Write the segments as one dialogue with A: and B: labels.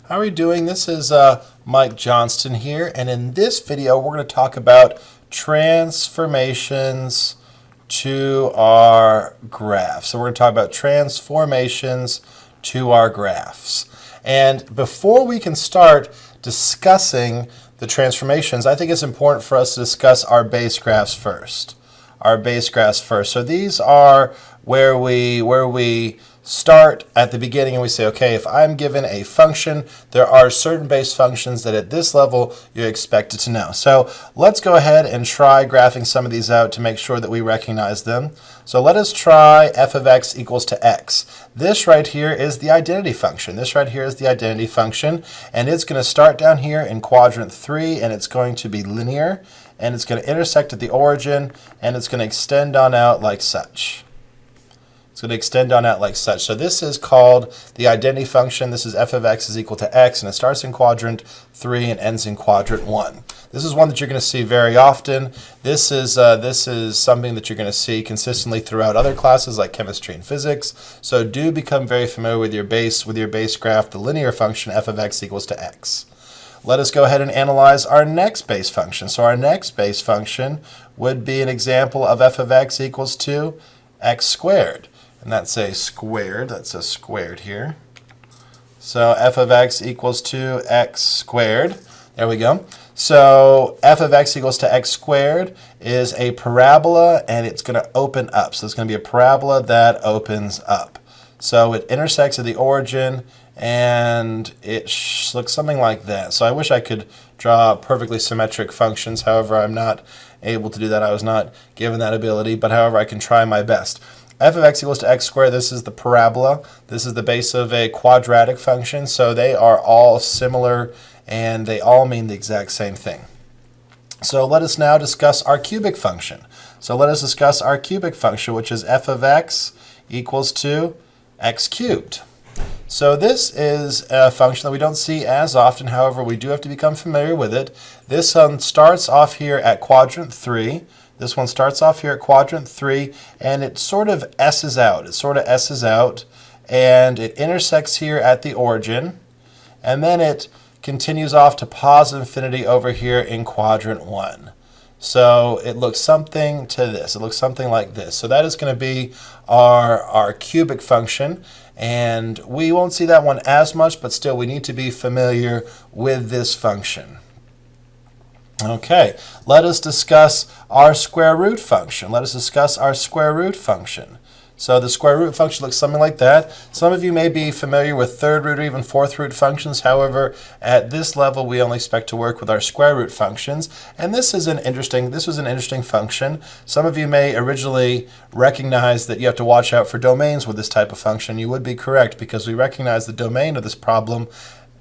A: How are we doing? This is Mike Johnston here, and in this video we're going to talk about transformations to our graphs. So we're going to talk about transformations to our graphs. And before we can start discussing the transformations, I think it's important for us to discuss our base graphs first. So these are where we start at the beginning and we say, okay, if I'm given a function, there are certain base functions that at this level you're expected to know. So let's go ahead and try graphing some of these out to make sure that we recognize them. So let us try f of x equals to x. This right here is the identity function. And it's going to start down here in quadrant 3, and it's going to be linear, and it's going to intersect at the origin, and it's going to extend on out like such. So this is called the identity function. This is f of x is equal to x, and it starts in quadrant 3 and ends in quadrant 1. This is one that you're going to see very often. This is something that you're going to see consistently throughout other classes like chemistry and physics. So do become very familiar with your base graph, the linear function f of x equals to x. Let us go ahead and analyze our next base function. So our next base function would be an example of f of x equals to x squared. And that's a squared here. So f of x equals to x squared. There we go. So f of x equals to x squared is a parabola, and it's going to open up. So it's going to be a parabola that opens up. So it intersects at the origin, and it looks something like that. So I wish I could draw perfectly symmetric functions. However, I'm not able to do that. I was not given that ability, but however, I can try my best. F of x equals to x squared, this is the parabola. This is the base of a quadratic function, so they are all similar and they all mean the exact same thing. So let us now discuss our cubic function. Which is f of x equals to x cubed. So this is a function that we don't see as often, however, we do have to become familiar with it. This starts off here at quadrant 3. This one starts off here at quadrant 3, and it sort of S's out. And it intersects here at the origin, and then it continues off to positive infinity over here in quadrant 1. So it looks something to this. It looks something like this. So that is going to be our cubic function, and we won't see that one as much, but still we need to be familiar with this function. Okay, let us discuss our square root function. So the square root function looks something like that. Some of you may be familiar with third root or even fourth root functions. However, at this level, we only expect to work with our square root functions. And this was an interesting function. Some of you may originally recognize that you have to watch out for domains with this type of function. You would be correct, because we recognize the domain of this problem.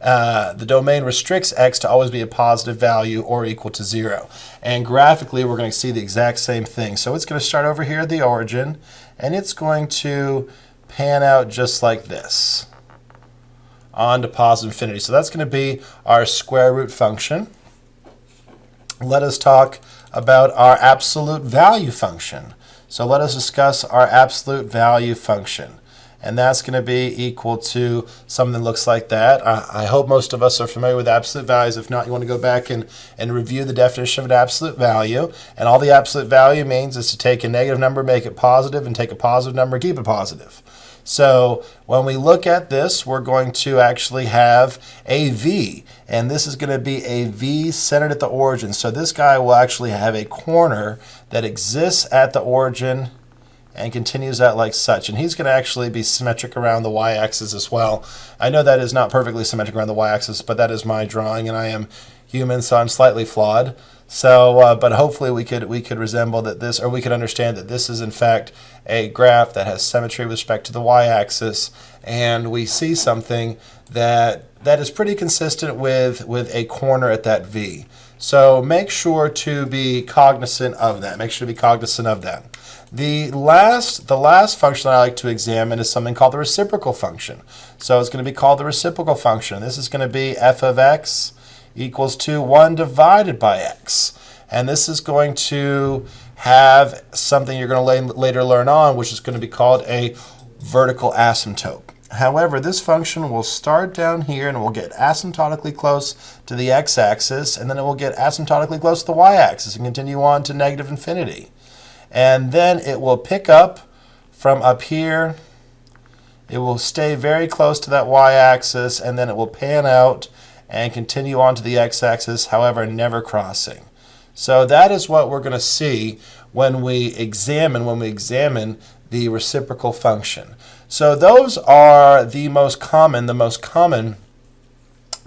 A: The domain restricts x to always be a positive value or equal to 0. And graphically, we're going to see the exact same thing. So it's going to start over here at the origin, and it's going to pan out just like this on to positive infinity. So that's going to be our square root function. Let us talk about our absolute value function. So let us discuss our absolute value function. And that's going to be equal to something that looks like that. I hope most of us are familiar with absolute values. If not, you want to go back and review the definition of an absolute value. And all the absolute value means is to take a negative number, make it positive, and take a positive number, keep it positive. So when we look at this, we're going to actually have a v. And this is going to be a v centered at the origin. So this guy will actually have a corner that exists at the origin and continues out like such. And he's going to actually be symmetric around the y-axis as well. I know that is not perfectly symmetric around the y-axis, but that is my drawing, and I am human, so I'm slightly flawed. So, but hopefully we could resemble that this, or we could understand that this is in fact a graph that has symmetry with respect to the y-axis, and we see something that is pretty consistent with a corner at that v. So make sure to be cognizant of that. The last function I like to examine is something called the reciprocal function. So it's going to be called the reciprocal function. This is going to be f of x equals to 1 divided by x. And this is going to have something you're going to later learn on, which is going to be called a vertical asymptote. However, this function will start down here and it will get asymptotically close to the x-axis, and then it will get asymptotically close to the y-axis and continue on to negative infinity. And then it will pick up from up here. It will stay very close to that y-axis, and then it will pan out and continue on to the x-axis, however, never crossing. So that is what we're going to see when we examine the reciprocal function. So those are the most common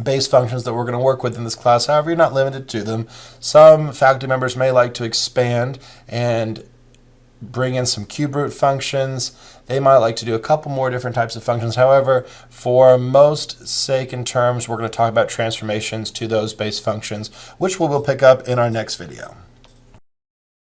A: base functions that we're going to work with in this class. However, you're not limited to them. Some faculty members may like to expand and bring in some cube root functions. They might like to do a couple more different types of functions. However, for most sake and terms, we're going to talk about transformations to those base functions, which we will pick up in our next video.